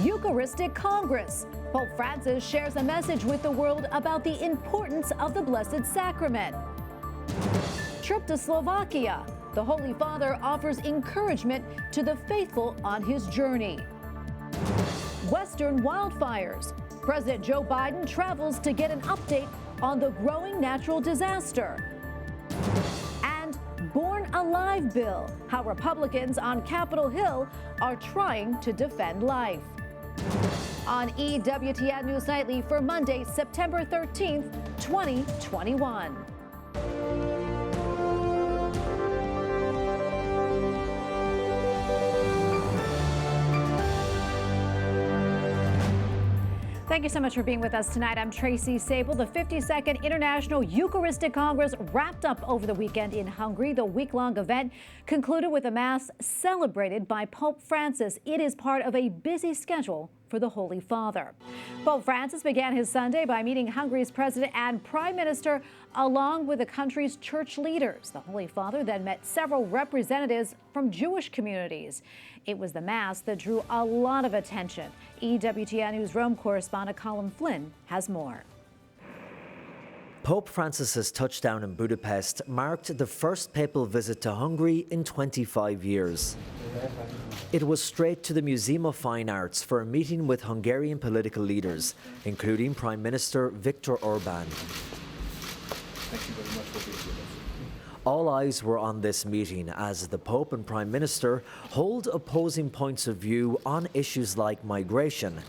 Eucharistic Congress. Pope Francis shares a message with the world about the importance of the Blessed Sacrament. Trip to Slovakia. The Holy Father offers encouragement to the faithful on his journey. Western wildfires. President Joe Biden travels to get an update on the growing natural disaster. And Born Alive bill, how Republicans on Capitol Hill are trying to defend life. On EWTN News Nightly for Monday, September 13th, 2021. Thank you so much for being with us tonight. I'm Tracy Sable. The 52nd International Eucharistic Congress wrapped up over the weekend in Hungary. The week-long event concluded with a Mass celebrated by Pope Francis. It is part of a busy schedule for the Holy Father. Pope Francis began his Sunday by meeting Hungary's president and prime minister, along with the country's church leaders. The Holy Father then met several representatives from Jewish communities. It was the Mass that drew a lot of attention. EWTN News Rome correspondent Colin Flynn has more. Pope Francis's touchdown in Budapest marked the first papal visit to Hungary in 25 years. It was straight to the Museum of Fine Arts for a meeting with Hungarian political leaders, including Prime Minister Viktor Orbán. Thank you very much for being with us. All eyes were on this meeting as the Pope and Prime Minister hold opposing points of view on issues like migration.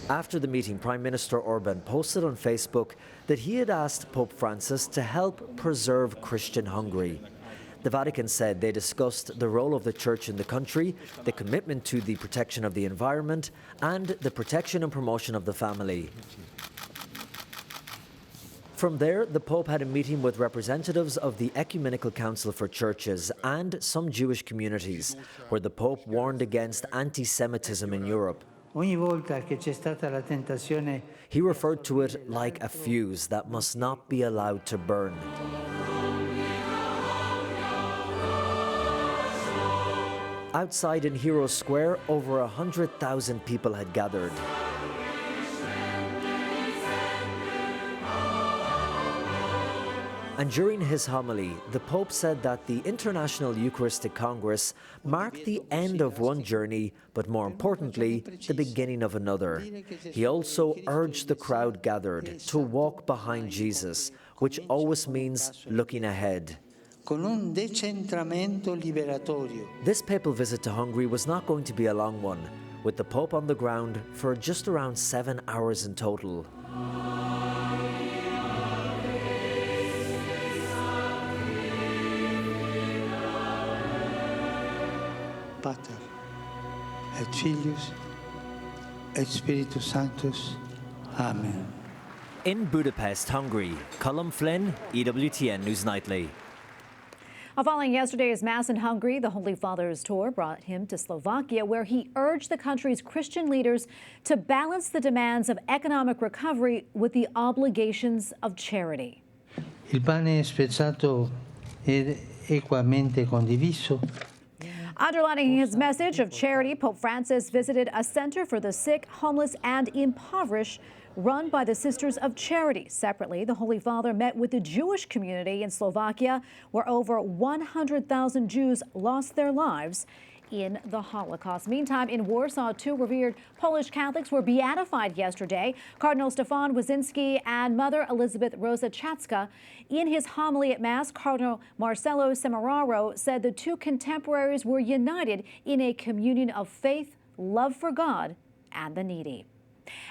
After the meeting, Prime Minister Orbán posted on Facebook that he had asked Pope Francis to help preserve Christian Hungary. The Vatican said they discussed the role of the Church in the country, the commitment to the protection of the environment, and the protection and promotion of the family. From there, the Pope had a meeting with representatives of the Ecumenical Council for Churches and some Jewish communities, where the Pope warned against anti-Semitism in Europe. He referred to it like a fuse that must not be allowed to burn. Outside in Hero Square, over 100,000 people had gathered. And during his homily, the Pope said that the International Eucharistic Congress marked the end of one journey, but more importantly, the beginning of another. He also urged the crowd gathered to walk behind Jesus, which always means looking ahead. This papal visit to Hungary was not going to be a long one, with the Pope on the ground for just around 7 hours in total. Pater, et Filius, et Spiritus Sanctus. Amen. In Budapest, Hungary, Colin Flynn, EWTN News Nightly. Following yesterday's Mass in Hungary, the Holy Father's tour brought him to Slovakia, where he urged the country's Christian leaders to balance the demands of economic recovery with the obligations of charity. Il pane spezzato ed equamente condiviso. Underlining his message of charity, Pope Francis visited a center for the sick, homeless, and impoverished run by the Sisters of Charity. Separately, the Holy Father met with the Jewish community in Slovakia, where over 100,000 Jews lost their lives in the Holocaust. Meantime, in Warsaw, 2 revered Polish Catholics were beatified yesterday. Cardinal Stefan Wyszynski and Mother Elizabeth Rosa-Czacka. In his homily at Mass, Cardinal Marcelo Semeraro said the 2 contemporaries were united in a communion of faith, love for God, and the needy.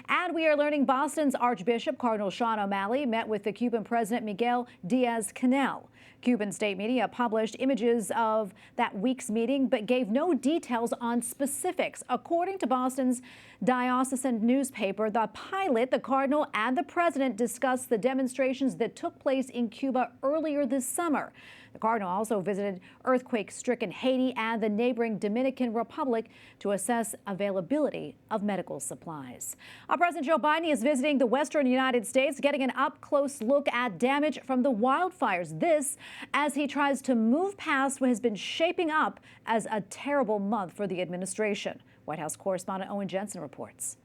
And we are learning Boston's Archbishop Cardinal Sean O'Malley met with the Cuban President Miguel Diaz-Canel. Cuban state media published images of that week's meeting, but gave no details on specifics. According to Boston's diocesan newspaper, the pilot, the cardinal, and the president discussed the demonstrations that took place in Cuba earlier this summer. The cardinal also visited earthquake-stricken Haiti and the neighboring Dominican Republic to assess availability of medical supplies. President Joe Biden is visiting the western United States, getting an up-close look at damage from the wildfires. This as he tries to move past what has been shaping up as a terrible month for the administration. White House correspondent Owen Jensen reports.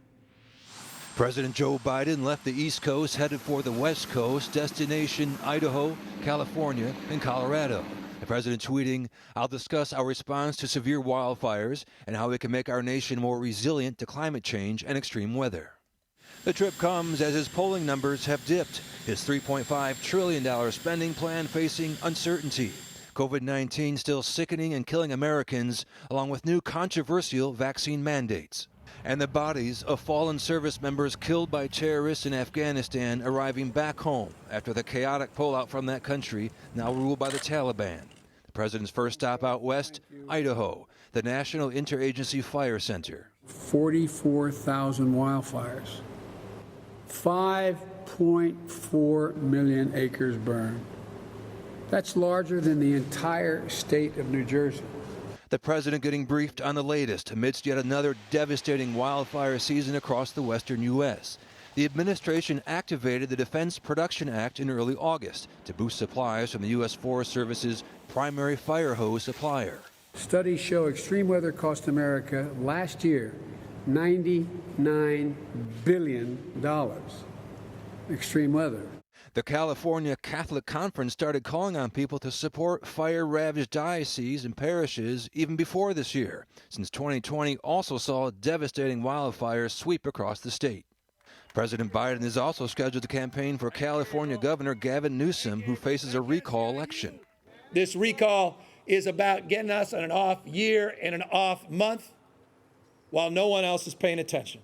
President Joe Biden left the East Coast, headed for the West Coast, destination Idaho, California, and Colorado. The president tweeting, "I'll discuss our response to severe wildfires and how we can make our nation more resilient to climate change and extreme weather." The trip comes as his polling numbers have dipped, his $3.5 trillion spending plan facing uncertainty. COVID-19 still sickening and killing Americans, along with new controversial vaccine mandates. And the bodies of fallen service members killed by terrorists in Afghanistan arriving back home after the chaotic pullout from that country, now ruled by the Taliban. The president's first stop out west, Idaho, the National Interagency Fire Center. 44,000 wildfires, 5.4 million acres burned. That's larger than the entire state of New Jersey. The president getting briefed on the latest amidst yet another devastating wildfire season across the western U.S. The administration activated the Defense Production Act in early August to boost supplies from the U.S. Forest Service's primary fire hose supplier. Studies show extreme weather cost America last year $99 billion. Extreme weather. The California Catholic Conference started calling on people to support fire-ravaged dioceses and parishes even before this year, since 2020 also saw devastating wildfires sweep across the state. President Biden is also scheduled to campaign for California Governor Gavin Newsom, who faces a recall election. This recall is about getting us on an off year and an off month while no one else is paying attention.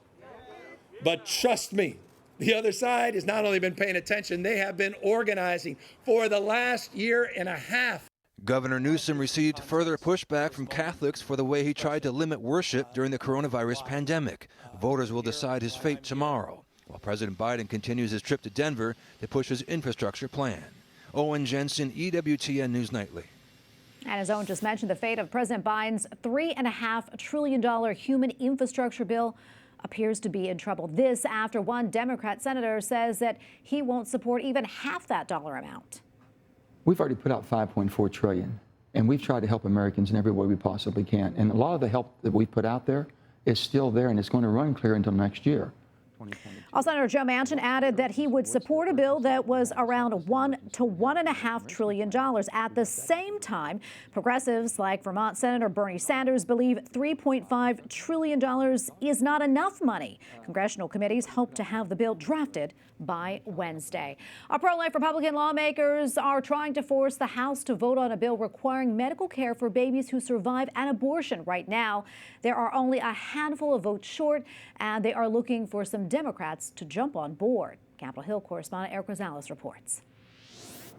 But trust me, the other side has not only been paying attention, they have been organizing for the last year and a half. Governor Newsom received further pushback from Catholics for the way he tried to limit worship during the coronavirus pandemic. Voters will decide his fate tomorrow, while President Biden continues his trip to Denver to push his infrastructure plan. Owen Jensen, EWTN News Nightly. And as Owen just mentioned, the fate of President Biden's $3.5 trillion human infrastructure bill appears to be in trouble. This after one Democrat senator says that he won't support even half that dollar amount. We've already put out $5.4 trillion, and we've tried to help Americans in every way we possibly can. And a lot of the help that we put out there is still there, and it's going to run clear until next year. Senator Joe Manchin added that he would support a bill that was around $1 to $1.5 trillion. At the same time, progressives like Vermont Senator Bernie Sanders believe $3.5 trillion is not enough money. Congressional committees hope to have the bill drafted by Wednesday. Our pro-life Republican lawmakers are trying to force the House to vote on a bill requiring medical care for babies who survive an abortion. Right now, there are only a handful of votes short, and they are looking for some Democrats to jump on board. Capitol Hill correspondent Eric Rosales reports.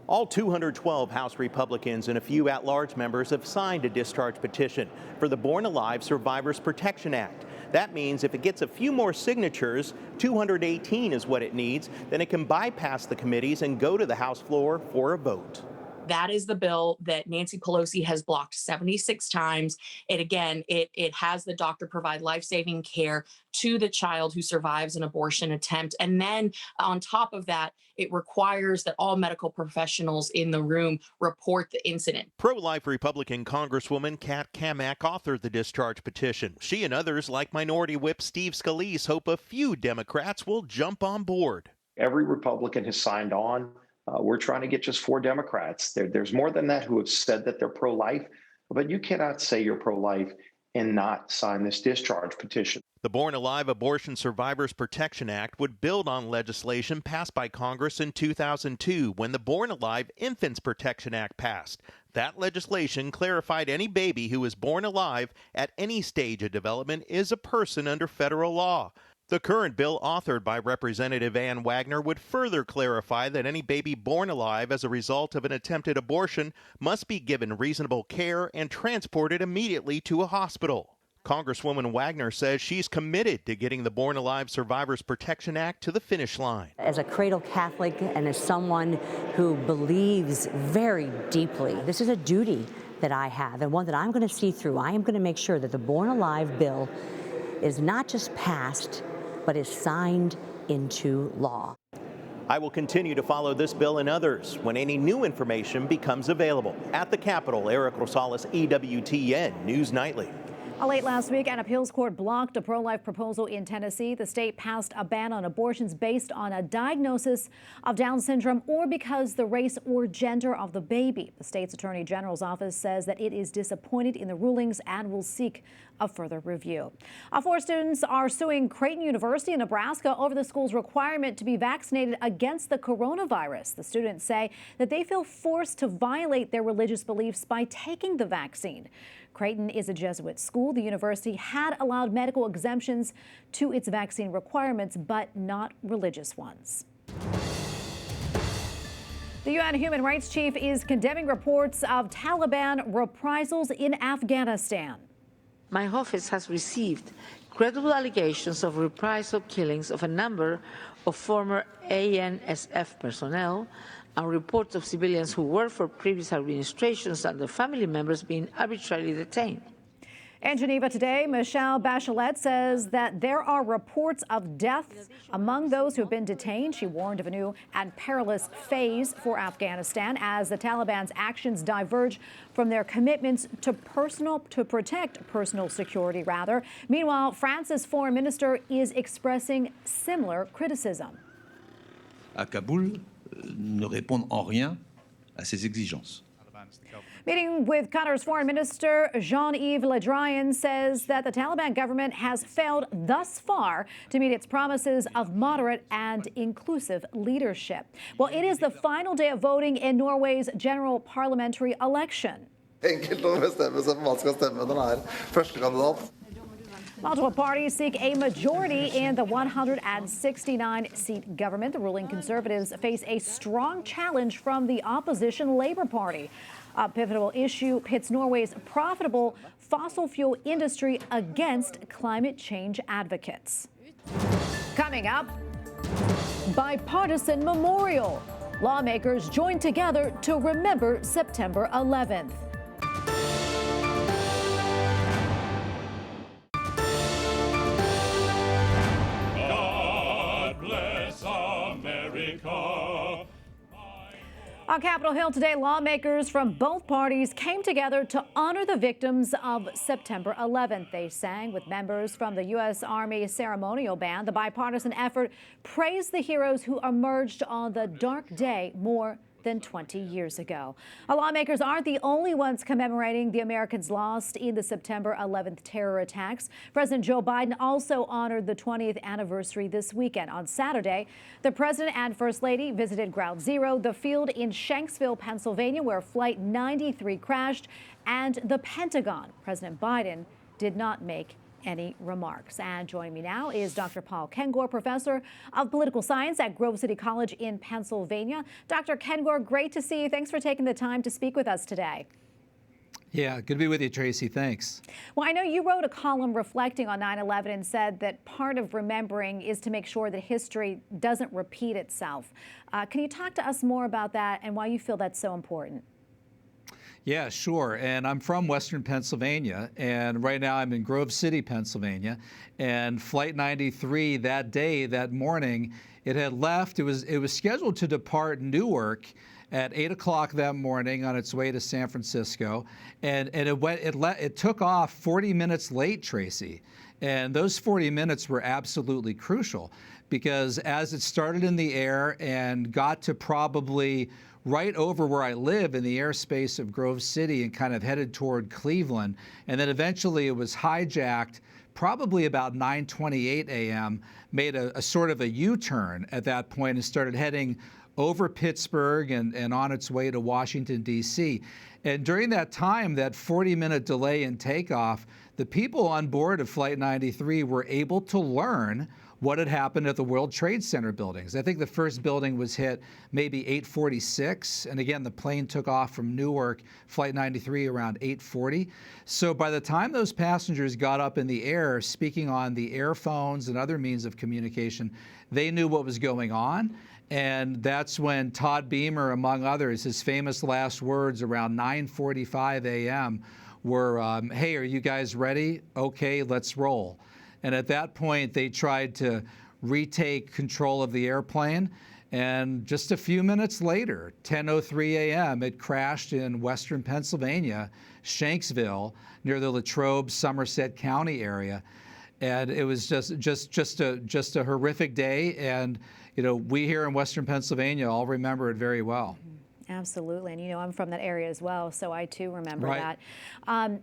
All 212 House Republicans and a few at-large members have signed a discharge petition for the Born Alive Survivors Protection Act. That means if it gets a few more signatures, 218 is what it needs, then it can bypass the committees and go to the House floor for a vote. That is the bill that Nancy Pelosi has blocked 76 times. It has the doctor provide life-saving care to the child who survives an abortion attempt. And then on top of that, it requires that all medical professionals in the room report the incident. Pro-life Republican Congresswoman Kat Kamak authored the discharge petition. She and others like Minority Whip Steve Scalise hope a few Democrats will jump on board. Every Republican has signed on. We're trying to get just 4 Democrats. There's more than that who have said that they're pro-life, but you cannot say you're pro-life and not sign this discharge petition. The Born Alive Abortion Survivors Protection Act would build on legislation passed by Congress in 2002 when the Born Alive Infants Protection Act passed. That legislation clarified any baby who is born alive at any stage of development is a person under federal law. The current bill, authored by Representative Ann Wagner, would further clarify that any baby born alive as a result of an attempted abortion must be given reasonable care and transported immediately to a hospital. Congresswoman Wagner says she's committed to getting the Born Alive Survivors Protection Act to the finish line. As a cradle Catholic and as someone who believes very deeply, this is a duty that I have and one that I'm going to see through. I am going to make sure that the Born Alive bill is not just passed, but is signed into law. I will continue to follow this bill and others when any new information becomes available. At the Capitol, Eric Rosales, EWTN News Nightly. Late last week, an appeals court blocked a pro-life proposal in Tennessee. The state passed a ban on abortions based on a diagnosis of Down syndrome or because the race or gender of the baby. The state's attorney general's office says that it is disappointed in the rulings and will seek a further review. 4 students are suing Creighton University in Nebraska over the school's requirement to be vaccinated against the coronavirus. The students say that they feel forced to violate their religious beliefs by taking the vaccine. Creighton is a Jesuit school. The university had allowed medical exemptions to its vaccine requirements, but not religious ones. The UN Human Rights Chief is condemning reports of Taliban reprisals in Afghanistan. My office has received credible allegations of reprisal killings of a number of former ANSF personnel and reports of civilians who worked for previous administrations and their family members being arbitrarily detained. In Geneva today, Michelle Bachelet says that there are reports of deaths among those who have been detained. She warned of a new and perilous phase for Afghanistan as the Taliban's actions diverge from their commitments to protect personal security, rather. Meanwhile, France's foreign minister is expressing similar criticism. À Kaboul, ne répondent en rien à ces exigences. Meeting with Qatar's foreign minister, Jean-Yves Le Drian, says that the Taliban government has failed thus far to meet its promises of moderate and inclusive leadership. Well, it is the final day of voting in Norway's general parliamentary election. Multiple parties seek a majority in the 169-seat government. The ruling Conservatives face a strong challenge from the opposition Labour Party. A pivotal issue pits Norway's profitable fossil fuel industry against climate change advocates. Coming up, bipartisan memorial. Lawmakers join together to remember September 11th. On Capitol Hill today, lawmakers from both parties came together to honor the victims of September 11th. They sang with members from the U.S. Army Ceremonial Band. The bipartisan effort praised the heroes who emerged on the dark day more than 20 years ago. Lawmakers aren't the only ones commemorating the Americans lost in the September 11th terror attacks. President Joe Biden also honored the 20th anniversary this weekend. On Saturday, the president and first lady visited Ground Zero, the field in Shanksville, Pennsylvania, where Flight 93 crashed, and the Pentagon. President Biden did not make any remarks. And joining me now is Dr. Paul Kengor, professor of political science at Grove City College in Pennsylvania. Dr. Kengor, great to see you. Thanks for taking the time to speak with us today. Yeah, good to be with you, Tracy. Thanks. Well, I know you wrote a column reflecting on 9/11 and said that part of remembering is to make sure that history doesn't repeat itself. Can you talk to us more about that and why you feel that's so important? Yeah, sure. And I'm from Western Pennsylvania, and right now I'm in Grove City, Pennsylvania. And Flight 93 that day, that morning, it had left. It was scheduled to depart Newark at 8 o'clock that morning on its way to San Francisco, and it took off 40 minutes late, Tracy. And those 40 minutes were absolutely crucial because as it started in the air and got to probably right over where I live in the airspace of Grove City and kind of headed toward Cleveland. And then eventually it was hijacked probably about 9:28 a.m., made a sort of a U-turn at that point and started heading over Pittsburgh and on its way to Washington, D.C. And during that time, that 40-minute delay in takeoff, the people on board of Flight 93 were able to learn what had happened at the World Trade Center buildings. I think the first building was hit maybe 8:46, and again, the plane took off from Newark, Flight 93, around 8:40. So by the time those passengers got up in the air, speaking on the airphones and other means of communication, they knew what was going on. And that's when Todd Beamer, among others, his famous last words around 9:45 a.m. were, hey, are you guys ready? Okay, let's roll. And at that point, they tried to retake control of the airplane. And just a few minutes later, 10:03 a.m., it crashed in western Pennsylvania, Shanksville, near the Latrobe, Somerset County area. And it was just a horrific day. And, you know, we here in western Pennsylvania all remember it very well. Absolutely. And, you know, I'm from that area as well, so I too remember that.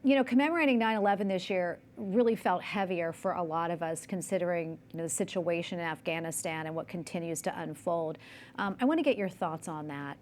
You know, commemorating 9/11 this year really felt heavier for a lot of us, considering, you know, the situation in Afghanistan and what continues to unfold. I want to get your thoughts on that.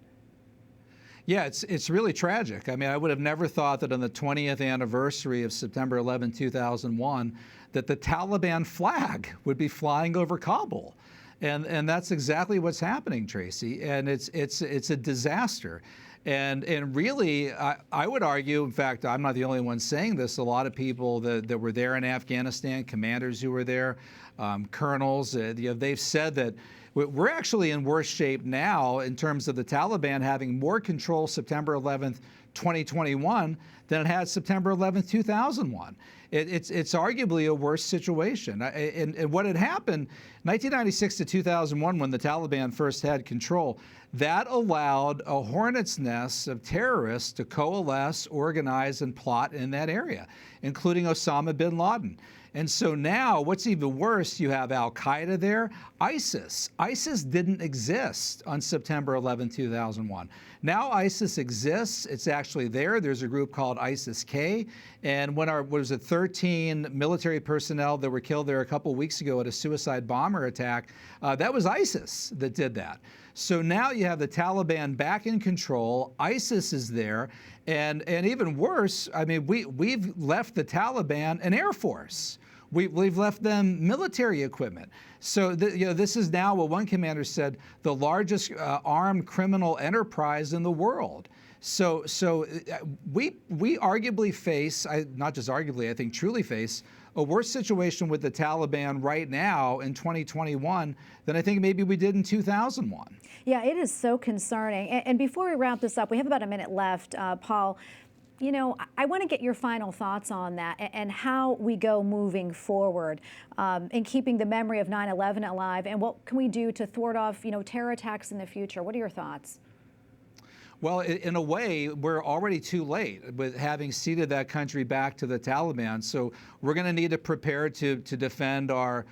Yeah, it's really tragic. I mean, I would have never thought that on the 20th anniversary of September 11, 2001, that the Taliban flag would be flying over Kabul. And that's exactly what's happening, Tracy. And it's a disaster. And really, I would argue, in fact, I'm not the only one saying this, a lot of people that were there in Afghanistan, commanders who were there, colonels, you know, they've said that we're actually in worse shape now in terms of the Taliban having more control September 11th, 2021 than it had September 11th, 2001. It's arguably a worse situation. And what had happened, 1996 to 2001, when the Taliban first had control, that allowed a hornet's nest of terrorists to coalesce, organize, and plot in that area, including Osama bin Laden. And so now, what's even worse, you have Al-Qaeda there, ISIS. ISIS didn't exist on September 11, 2001. Now ISIS exists. It's actually there. There's a group called ISIS-K. And when 13 military personnel that were killed there a couple of weeks ago at a suicide bomber attack, that was ISIS that did that. So now you have the Taliban back in control. ISIS is there. And even worse, I mean, we've left the Taliban an air force. We've left them military equipment. So you know, this is now what one commander said, the largest armed criminal enterprise in the world. So we arguably face, not just arguably, I think truly face, a worse situation with the Taliban right now in 2021 than I think maybe we did in 2001. Yeah, it is so concerning. And before we wrap this up, we have about a minute left, Paul. You know, I want to get your final thoughts on that and how we go moving forward in keeping the memory of 9/11 alive, and what can we do to thwart off, you know, terror attacks in the future? What are your thoughts? Well, in a way, we're already too late with having ceded that country back to the Taliban. So we're going to need to prepare to defend our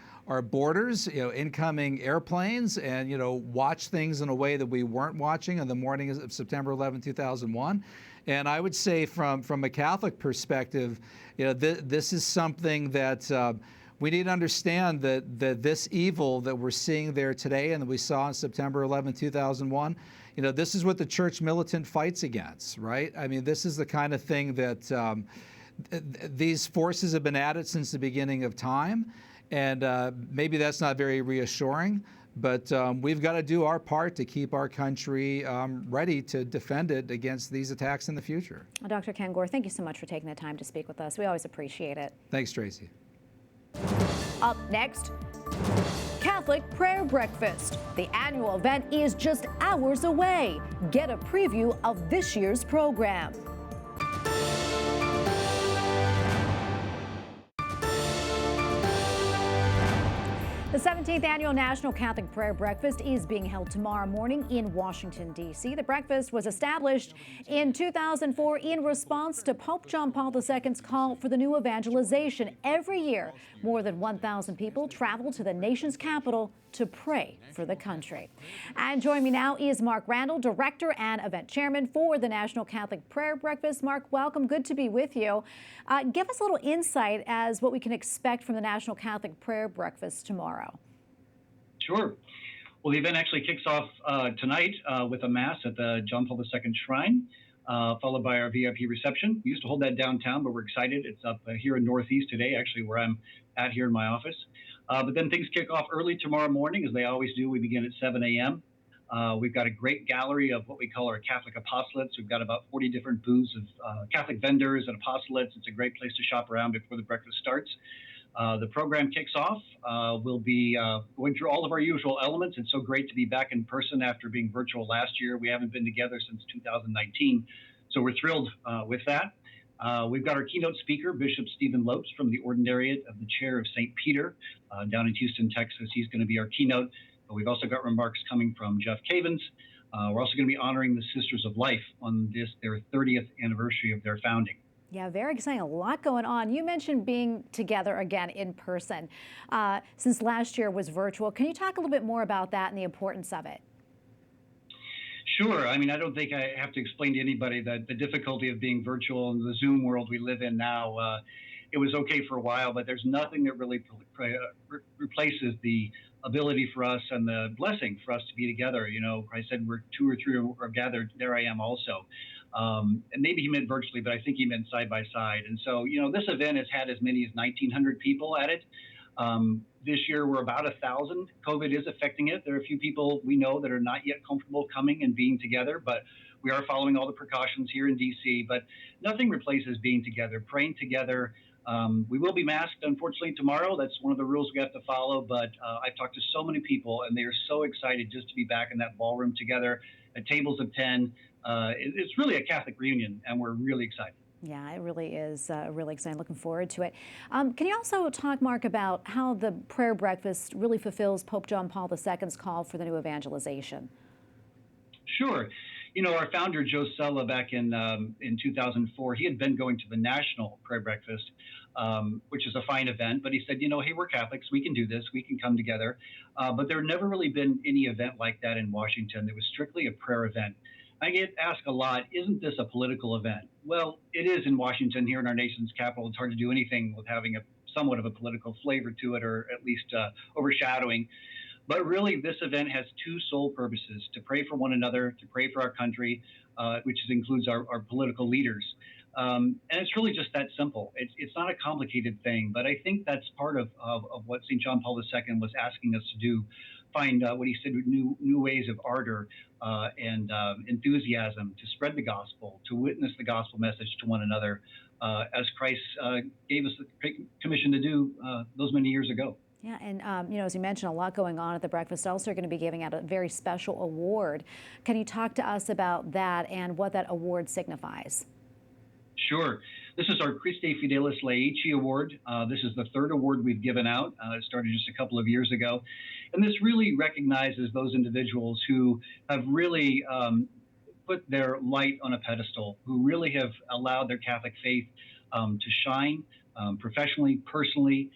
borders, you know, incoming airplanes, and, you know, watch things in a way that we weren't watching on the morning of September 11, 2001. And I would say from a Catholic perspective, you know, this is something that we need to understand, that this evil that we're seeing there today and that we saw on September 11, 2001, you know, this is what the church militant fights against, right? I mean, this is the kind of thing that these forces have been at it since the beginning of time. And maybe that's not very reassuring, but we've got to do our part to keep our country ready to defend it against these attacks in the future. Well, Dr. Kengor, thank you so much for taking the time to speak with us. We always appreciate it. Thanks, Tracy. Up next, Catholic Prayer Breakfast. The annual event is just hours away. Get a preview of this year's program. The 17th Annual National Catholic Prayer Breakfast is being held tomorrow morning in Washington, D.C. The breakfast was established in 2004 in response to Pope John Paul II's call for the new evangelization. Every year, more than 1,000 people travel to the nation's capital to pray for the country. And joining me now is Mark Randall, Director and Event Chairman for the National Catholic Prayer Breakfast. Mark, welcome. Good to be with you. Give us a little insight as what we can expect from the National Catholic Prayer Breakfast tomorrow. Sure. Well, the event actually kicks off tonight with a Mass at the John Paul II Shrine, followed by our VIP reception. We used to hold that downtown, but we're excited. It's up here in Northeast today, actually, where I'm at here in my office. But then things kick off early tomorrow morning, as they always do. We begin at 7 a.m. We've got a great gallery of what we call our Catholic apostolates. We've got about 40 different booths of Catholic vendors and apostolates. It's a great place to shop around before the breakfast starts. The program kicks off. We'll be going through all of our usual elements. It's so great to be back in person after being virtual last year. We haven't been together since 2019, so we're thrilled with that. We've got our keynote speaker, Bishop Stephen Lopes from the Ordinariate of the Chair of St. Peter down in Houston, Texas. He's going to be our keynote. But we've also got remarks coming from Jeff Cavins. We're also going to be honoring the Sisters of Life on their 30th anniversary of their founding. Yeah, very exciting. A lot going on. You mentioned being together again in person. Since last year was virtual, can you talk a little bit more about that and the importance of it? Sure. I mean, I don't think I have to explain to anybody that the difficulty of being virtual in the Zoom world we live in now. It was okay for a while, but there's nothing that really replaces the ability for us and the blessing for us to be together. You know, Christ said, "Where 2 or 3 are gathered, there I am also." And maybe he meant virtually, but I think he meant side by side. And so, you know, this event has had as many as 1,900 people at it. This year, we're about 1,000. COVID is affecting it. There are a few people we know that are not yet comfortable coming and being together, but we are following all the precautions here in D.C. But nothing replaces being together, praying together. We will be masked, unfortunately, tomorrow. That's one of the rules we have to follow. But I've talked to so many people, and they are so excited just to be back in that ballroom together at tables of 10. It's really a Catholic reunion, and we're really excited. Yeah, it really is really exciting. Looking forward to it. Can you also talk, Mark, about how the prayer breakfast really fulfills Pope John Paul II's call for the new evangelization? Sure. You know, our founder, Joe Sella, back in 2004, he had been going to the National Prayer Breakfast, which is a fine event. But he said, you know, hey, we're Catholics. We can do this. We can come together. But there had never really been any event like that in Washington. It was strictly a prayer event. I get asked a lot, isn't this a political event? Well, it is in Washington, here in our nation's capital. It's hard to do anything with having somewhat of a political flavor to it, or at least overshadowing. But really, this event has 2 sole purposes: to pray for one another, to pray for our country, which includes our political leaders. And it's really just that simple. It's not a complicated thing, but I think that's part of what St. John Paul II was asking us to do: find what he said, new ways of ardor and enthusiasm to spread the gospel, to witness the gospel message to one another, as Christ gave us the commission to do those many years ago. Yeah, and you know, as you mentioned, a lot going on at the breakfast. Also, going to be giving out a very special award. Can you talk to us about that and what that award signifies? Sure. This is our Christe Fidelis Laici Award. This is the 3rd award we've given out. It started just a couple of years ago. And this really recognizes those individuals who have really put their light on a pedestal, who really have allowed their Catholic faith to shine professionally, personally,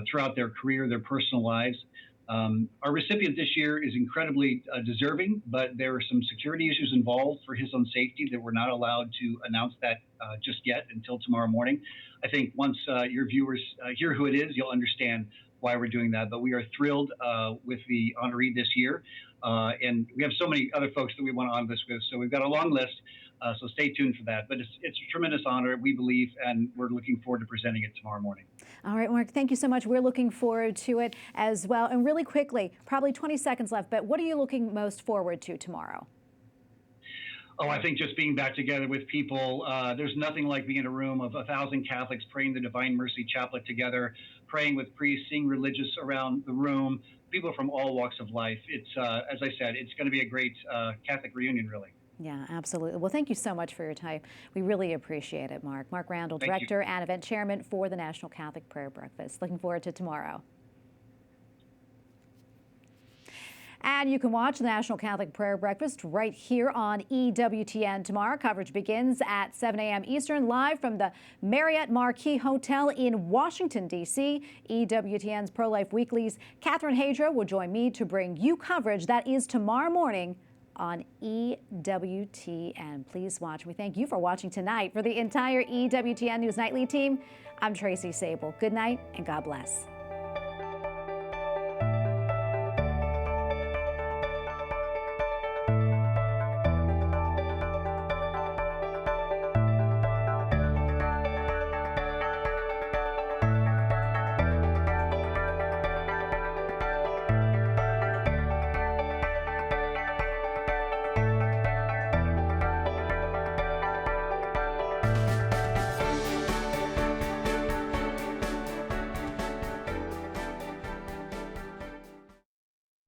throughout their career, their personal lives. Our recipient this year is incredibly deserving, but there are some security issues involved for his own safety that we're not allowed to announce that just yet until tomorrow morning. I think once your viewers hear who it is, you'll understand why we're doing that. But we are thrilled with the honoree this year. And we have so many other folks that we want to honor this with. So we've got a long list. So stay tuned for that. But it's a tremendous honor, we believe, and we're looking forward to presenting it tomorrow morning. All right, Mark, thank you so much. We're looking forward to it as well. And really quickly, probably 20 seconds left, but what are you looking most forward to tomorrow? Oh, I think just being back together with people. There's nothing like being in a room of 1,000 Catholics praying the Divine Mercy Chaplet together, praying with priests, seeing religious around the room, people from all walks of life. It's, as I said, it's going to be a great Catholic reunion, really. Yeah, absolutely. Well, thank you so much for your time. We really appreciate it, Mark. Mark Randall, Director and Event Chairman for the National Catholic Prayer Breakfast. Looking forward to tomorrow. And you can watch the National Catholic Prayer Breakfast right here on EWTN tomorrow. Coverage begins at 7 a.m. Eastern, live from the Marriott Marquis Hotel in Washington, D.C. EWTN's Pro-Life Weekly's Catherine Hadra will join me to bring you coverage that is tomorrow morning on EWTN. Please watch. We thank you for watching tonight. For the entire EWTN News Nightly team, I'm Tracy Sable. Good night and God bless.